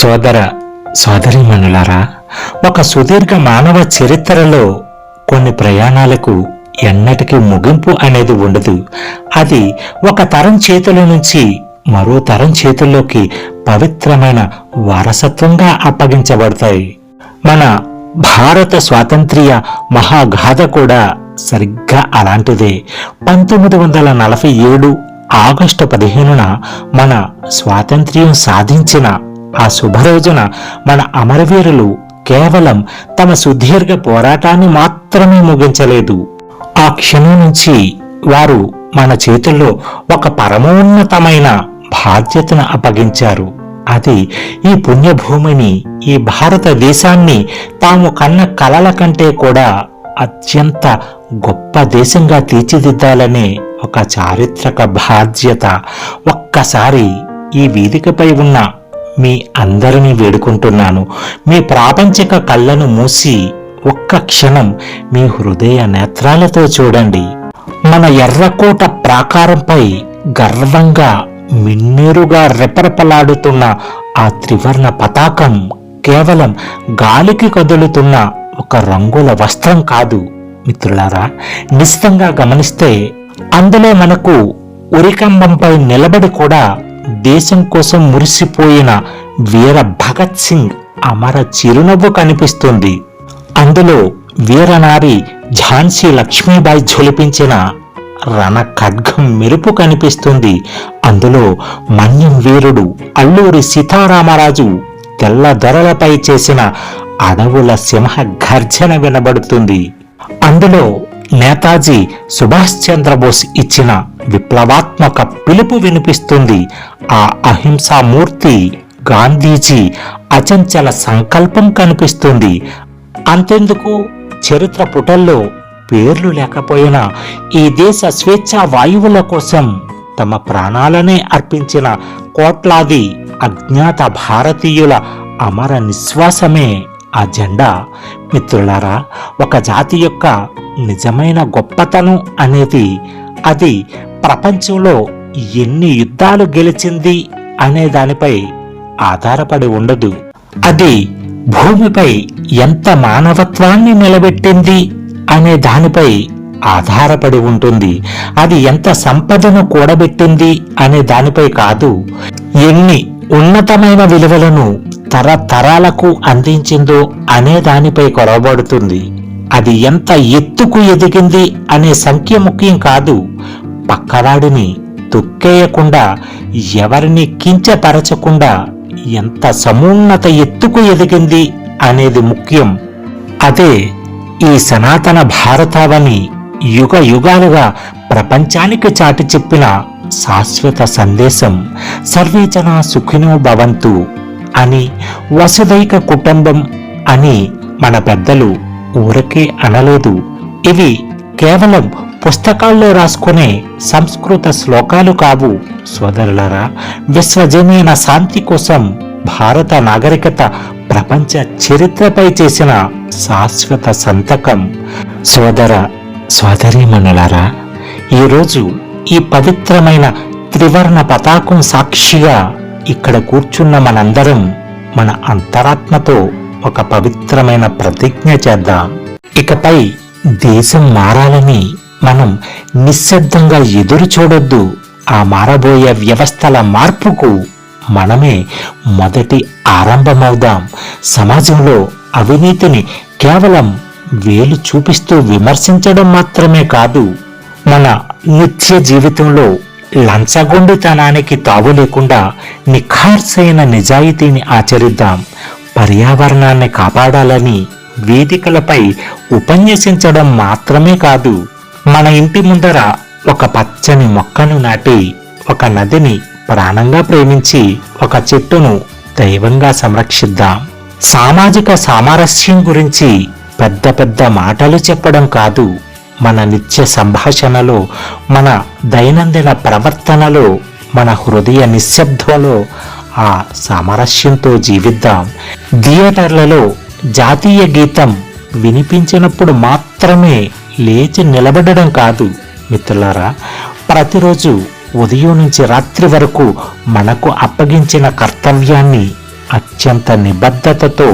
సోదర సోదరీమణులారా, ఒక సుదీర్ఘ మానవ చరిత్రలో కొన్ని ప్రయాణాలకు ఎన్నటికీ ముగింపు అనేది ఉండదు. అది ఒక తరం చేతుల నుంచి మరో తరం చేతుల్లోకి పవిత్రమైన వారసత్వంగా అప్పగించబడతాయి. మన భారత స్వాతంత్ర్య మహాగాథ కూడా సరిగ్గా అలాంటిదే. 1947 ఆగస్టు 15న మన స్వాతంత్ర్యం సాధించిన ఆ శుభరోజున మన అమరవీరులు కేవలం తమ సుదీర్ఘ పోరాటాన్ని మాత్రమే ముగించలేదు. ఆ క్షణం నుంచి వారు మన చేతుల్లో ఒక పరమోన్నతమైన బాధ్యతను అప్పగించారు. అది ఈ పుణ్యభూమిని, ఈ భారతదేశాన్ని తాము కన్న కలల కంటే కూడా అత్యంత గొప్ప దేశంగా తీర్చిదిద్దాలనే ఒక చారిత్రక బాధ్యత. ఒక్కసారి ఈ వేదికపై ఉన్న మీ అందరినీ వేడుకుంటున్నాను, మీ ప్రాపంచిక కళ్ళను మూసి ఒక్క క్షణం మీ హృదయ నేత్రాలతో చూడండి. మన ఎర్రకోట ప్రాకారంపై గర్వంగా మిన్నీరుగా రెపరెపలాడుతున్న ఆ త్రివర్ణ పతాకం కేవలం గాలికి కదులుతున్న ఒక రంగుల వస్త్రం కాదు మిత్రులారా. నిశ్చితంగా గమనిస్తే అందులో మనకు ఉరికంబంపై నిలబడి కూడా దేశం కోసం మురిసిపోయిన వీర భగత్ సింగ్ అమర చిరునవ్వు కనిపిస్తుంది. అందులో వీరనారి ఝాన్సీ లక్ష్మీబాయి ఝులిపించిన రణ ఖడ్గం మెరుపు కనిపిస్తుంది. అందులో మన్యం వీరుడు అల్లూరి సీతారామరాజు తెల్ల దొరలపై చేసిన అడవుల సింహ గర్జన వినబడుతుంది. అందులో నేతాజీ సుభాష్ చంద్రబోస్ ఇచ్చిన విప్లవాత్మక పిలుపు వినిపిస్తుంది. ఆ అహింసామూర్తి గాంధీజీ అచంచల సంకల్పం కనిపిస్తుంది. అంతెందుకు, చరిత్ర పుటల్లో పేర్లు లేకపోయినా ఈ దేశ స్వేచ్ఛా వాయువుల కోసం తమ ప్రాణాలనే అర్పించిన కోట్లాది అజ్ఞాత భారతీయుల అమర నిశ్వాసమే ఆ జెండా. మిత్రులారా, ఒక జాతి యొక్క నిజమైన గొప్పతనం అనేది అది ప్రపంచంలో ఎన్ని యుద్ధాలు గెలిచింది అనే దానిపై ఆధారపడి ఉండదు. అది భూమిపై ఎంత మానవత్వాన్ని నిలబెట్టింది అనే దానిపై ఆధారపడి ఉంటుంది. అది ఎంత సంపదను కూడబెట్టింది అనే దానిపై కాదు, ఎన్ని ఉన్నతమైన విలువలను తరతరాలకు అందించిందో అనే దానిపై కొలవబడుతుంది. అది ఎంత ఎత్తుకు ఎదిగింది అనే సంఖ్య ముఖ్యం కాదు, పక్కవాడిని తొక్కేయకుండా, ఎవరిని కించపరచకుండా ఎంత సమున్నత ఎత్తుకు ఎదిగింది అనేది ముఖ్యం. అదే ఈ సనాతన భారతావని యుగ యుగాలుగా ప్రపంచానికి చాటి చెప్పిన శాశ్వత సందేశం. సర్వే జనా సుఖినో భవంతు అని, వసుదైక కుటుంబం అని మన పెద్దలు ఊరకే అనలేదు. ఇవి కేవలం పుస్తకాల్లో రాసుకునే సంస్కృత శ్లోకాలు కావు సోదరులారా. విశ్వజనీన శాంతి కోసం భారత నాగరికత ప్రపంచ చరిత్రపై చేసిన శాశ్వత సంతకం. సోదర సోదరీమణులారా, ఈరోజు ఈ పవిత్రమైన త్రివర్ణ పతాకం సాక్షిగా ఇక్కడ కూర్చున్న మనందరం మన అంతరాత్మతో ఒక పవిత్రమైన ప్రతిజ్ఞ చేద్దాం. ఇకపై దేశం మారాలని మనం నిశ్శబ్దంగా ఎదురు చూడొద్దు. ఆ మారబోయే వ్యవస్థల మార్పుకు మనమే మొదటి ఆరంభమవుదాం. సమాజంలో అవినీతిని కేవలం వేలు చూపిస్తూ విమర్శించడం మాత్రమే కాదు, మన నిత్య జీవితంలో లంచగొండితనానికి తావు లేకుండా నిఖార్సైన నిజాయితీని ఆచరిద్దాం. పర్యావరణాన్ని కాపాడాలని వేదికలపై ఉపన్యసించడం మాత్రమే కాదు, మన ఇంటి ముందర ఒక పచ్చని మొక్కను నాటి, ఒక నదిని ప్రాణంగా ప్రేమించి, ఒక చెట్టును దైవంగా సంరక్షిద్దాం. సామాజిక సామరస్యం గురించి పెద్ద పెద్ద మాటలు చెప్పడం కాదు, మన నిత్య సంభాషణలో, మన దైనందిన ప్రవర్తనలో, మన హృదయ నిశ్శబ్దంలో ఆ సామరస్యంతో జీవిద్దాం. థియేటర్లలో జాతీయ గీతం వినిపించినప్పుడు మాత్రమే లేచి నిలబడడం కాదు మిత్రులారా, ప్రతిరోజు ఉదయం నుంచి రాత్రి వరకు మనకు అప్పగించిన కర్తవ్యాన్ని అత్యంత నిబద్ధతతో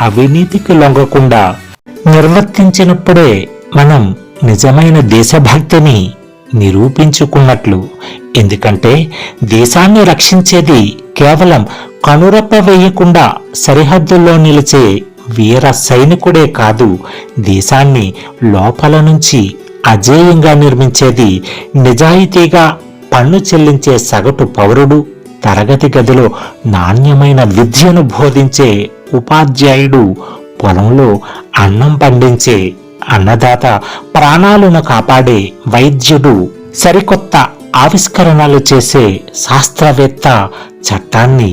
అవినీతికి లొంగకుండా నిర్వర్తించినప్పుడే మనం నిజమైన దేశభక్తిని నిరూపించుకున్నట్లు. ఎందుకంటే దేశాన్ని రక్షించేది కేవలం కనురెప్ప వేయకుండా సరిహద్దుల్లో నిలిచే వీర సైనికుడే కాదు, దేశాన్ని లోపల నుంచి అజేయంగా నిర్మించేది నిజాయితీగా పన్ను చెల్లించే సగటు పౌరుడు, తరగతి గదిలో నాణ్యమైన విద్యను బోధించే ఉపాధ్యాయుడు, పొలంలో అన్నం పండించే అన్నదాత, ప్రాణాలను కాపాడే వైద్యుడు, సరికొత్త ఆవిష్కరణలు చేసే శాస్త్రవేత్త, చట్టాన్ని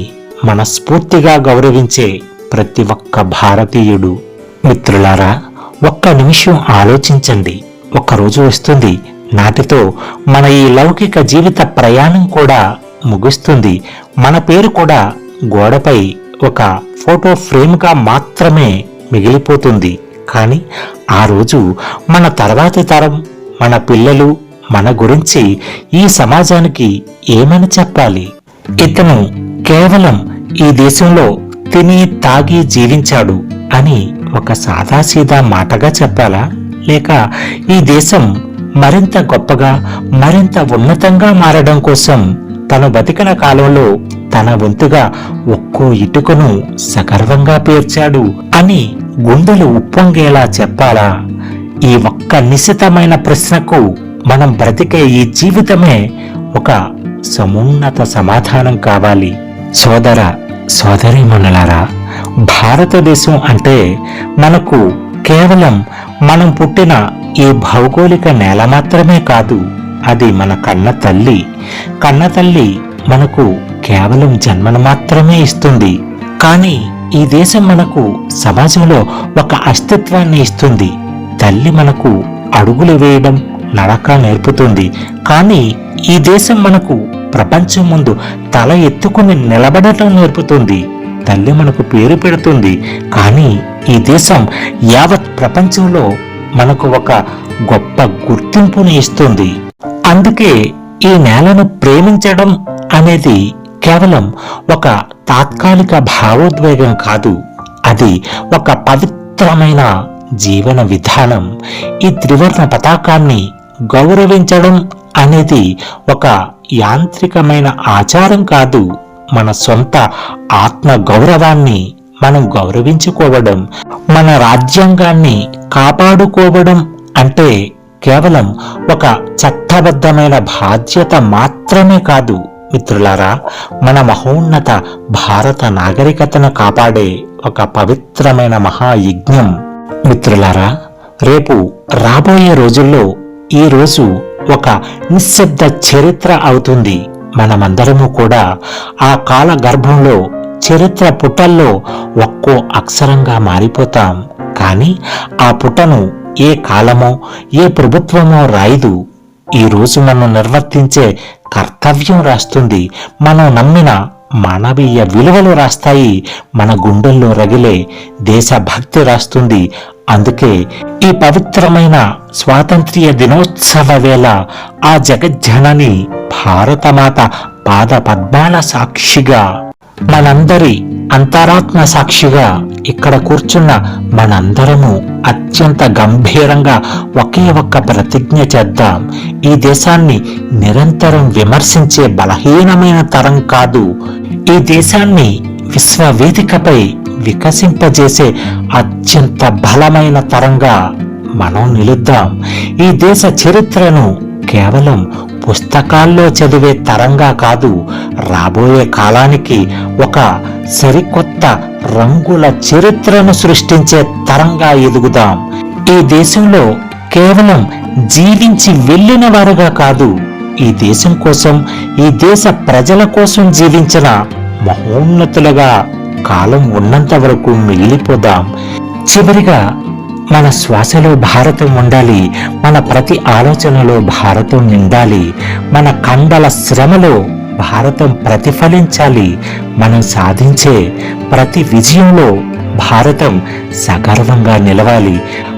మనస్ఫూర్తిగా గౌరవించే ప్రతి ఒక్క భారతీయుడు. మిత్రులారా, ఒక్క నిమిషం ఆలోచించండి. ఒక్కరోజు వస్తుంది, నాటితో మన ఈ లౌకిక జీవిత ప్రయాణం కూడా ముగుస్తుంది. మన పేరు కూడా గోడపై ఒక ఫోటో ఫ్రేమ్గా మాత్రమే మిగిలిపోతుంది. కానీ ఆ రోజు మన తర్వాతి తరం, మన పిల్లలు మన గురించి ఈ సమాజానికి ఏమని చెప్పాలి? ఇతను కేవలం ఈ దేశంలో తిని తాగి జీవించాడు అని ఒక సాదాసీదా మాటగా చెప్పాలా? లేక ఈ దేశం మరింత గొప్పగా, మరింత ఉన్నతంగా మారడం కోసం తను బతికిన కాలంలో తన వంతుగా ఒక్కో ఇటుకను సగర్వంగా పేర్చాడు అని గుండెలు ఉప్పొంగేలా చెప్పాలా? ఈ ఒక్క నిశితమైన ప్రశ్నకు మనం బ్రతికే ఈ జీవితమే ఒక సమున్నత సమాధానం కావాలి. సోదర సోదరీమణులారా, భారతదేశం అంటే మనకు కేవలం మనం పుట్టిన ఈ భౌగోళిక నేల మాత్రమే కాదు, అది మన కన్న తల్లి. కన్న తల్లి మనకు కేవలం జన్మను మాత్రమే ఇస్తుంది, కానీ ఈ దేశం మనకు సమాజంలో ఒక అస్తిత్వాన్ని ఇస్తుంది. తల్లి మనకు అడుగులు వేయడం, నడక నేర్పుతుంది, కానీ ఈ దేశం మనకు ప్రపంచం ముందు తల ఎత్తుకుని నిలబడటం నేర్పుతుంది. తల్లి మనకు పేరు పెడుతుంది, కానీ ఈ దేశం యావత్ ప్రపంచంలో మనకు ఒక గొప్ప గుర్తింపుని ఇస్తుంది. అందుకే ఈ నేలను ప్రేమించడం అనేది కేవలం ఒక తాత్కాలిక భావోద్వేగం కాదు, అది ఒక పవిత్రమైన జీవన విధానం. ఈ త్రివర్ణ పతాకాన్ని గౌరవించడం అనేది ఒక యాంత్రికమైన ఆచారం కాదు, మన సొంత ఆత్మ గౌరవాన్ని మనం గౌరవించుకోవడం. మన రాజ్యాంగాన్ని కాపాడుకోవడం అంటే కేవలం ఒక చట్టబద్ధమైన బాధ్యత మాత్రమే కాదు మిత్రులారా, మన మహోన్నత భారత నాగరికతను కాపాడే ఒక పవిత్రమైన మహాయజ్ఞం. మిత్రులారా, రేపు రాబోయే రోజుల్లో ఈ రోజు ఒక నిశ్శబ్ద చరిత్ర అవుతుంది. మనమందరము కూడా ఆ కాల గర్భంలో చరిత్ర పుటల్లో ఒక్కో అక్షరంగా మారిపోతాం. కానీ ఆ పుటను ఏ కాలమో ఏ ప్రభుత్వమో రాయదు. ఈ రోజు మనం నిర్వర్తించే కర్తవ్యం రాస్తుంది. మనం నమ్మిన మానవీయ విలువలు రాస్తాయి. మన గుండెల్లో రగిలే దేశభక్తి రాస్తుంది. అందుకే ఈ పవిత్రమైన స్వాతంత్ర్య దినోత్సవ వేళ ఆ జగజ్జనని భారతమాత పాద పద్మాల సాక్షిగా, మనందరి అంతరాత్మ సాక్షిగా ఇక్కడ కూర్చున్న మనందరము అత్యంత గంభీరంగా ఒకే ఒక్క ప్రతిజ్ఞ చేద్దాం. ఈ దేశాన్ని నిరంతరం విమర్శించే బలహీనమైన తరం కాదు, ఈ దేశాన్ని విశ్వవేదికపై వికసింపజేసే అత్యంత బలమైన తరంగా మనం నిలుద్దాం. ఈ దేశ చరిత్రను కేవలం పుస్తకాల్లో చదివే తరంగా కాదు, రాబోయే కాలానికి ఒక సరికొత్త రంగుల చరిత్రను సృష్టించే తరంగా ఎదుగుదాం. ఈ దేశంలో కేవలం జీవించి వెళ్ళిన వారుగా కాదు, ఈ దేశం కోసం, ఈ దేశ ప్రజల కోసం జీవించిన మహోన్నతులుగా కాలం ఉన్నంత వరకు మిగిలిపోదాం. చివరిగా మన శ్వాసలో భారతం ఉండాలి, మన ప్రతి ఆలోచనలో భారతం నిండాలి, మన కండల శ్రమలో భారతం ప్రతిఫలించాలి. మనం సాధించే ప్రతి విజయంలో భారతం సగర్వంగా నిలవాలి.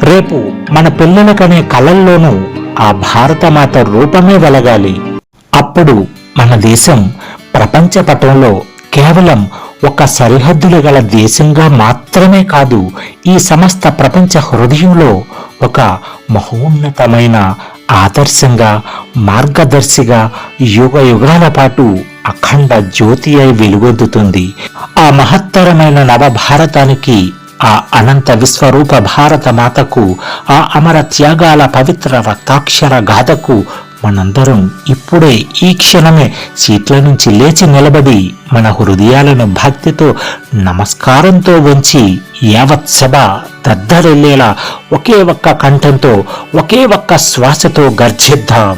రేపు మన పిల్లలకనే కళల్లోనూ ఆ భారతమాత రూపమే వెలగాలి. అప్పుడు మన దేశం ప్రపంచ పటంలో కేవలం ఒక సరిహద్దులు గల దేశంగా మాత్రమే కాదు, ఈ సమస్త ప్రపంచ హృదయంలో ఒక మహోన్నతమైన ఆదర్శంగా, మార్గదర్శిగా యుగ యుగాల పాటు అఖండ జ్యోతి అయి వెలుగొందుతుంది. ఆ మహత్తరమైన నవభారతానికి, ఆ అనంత విశ్వరూప భారత మాతకు, ఆ అమర త్యాగాల పవిత్ర రక్తాక్షర గాథకు మనందరం ఇప్పుడే ఈ క్షణమే సీట్ల నుంచి లేచి నిలబడి మన హృదయాలను భక్తితో, నమస్కారంతో వంచి యావత్ సభ దద్దరిల్లేలా ఒకే ఒక్క కంఠంతో, ఒకే ఒక్క శ్వాసతో గర్జిద్దాం.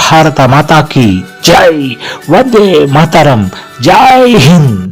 భారత మాతాకి జై, వందే మాతరం, జై హింద్.